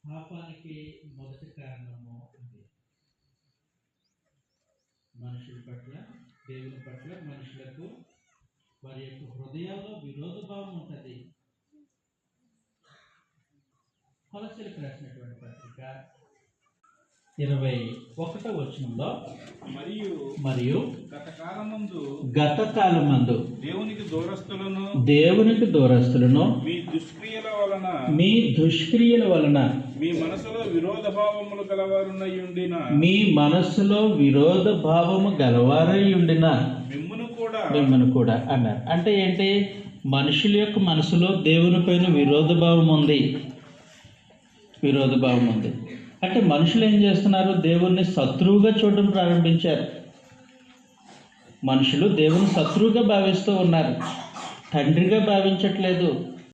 పాపానికి మొదటి కారణము అది. మనుషుల పట్ల, దేవుని పట్ల మనుషులకు వారి యొక్క హృదయాల్లో విరోధ భావం ఉంటుంది. కొలస్సీలకు రాసినటువంటి పత్రిక 21వ వచనంలో మరియు గత కాలమందు దేవునికి దూరస్తులను మీ దుష్క్రియల వలన మీ మనసులో విరోధ భావము గలవారై ఉండిన మిమ్మును కూడా అన్నారు. అంటే ఏంటి? మనుషుల యొక్క మనసులో దేవుని పైన విరోధ భావం ఉంది. అంటే మనుషులు ఏం చేస్తున్నారు? దేవుణ్ణి శత్రువుగా చూడడం ప్రారంభించారు. మనుషులు దేవుని శత్రువుగా భావిస్తూ ఉన్నారు, తండ్రిగా భావించట్లేదు.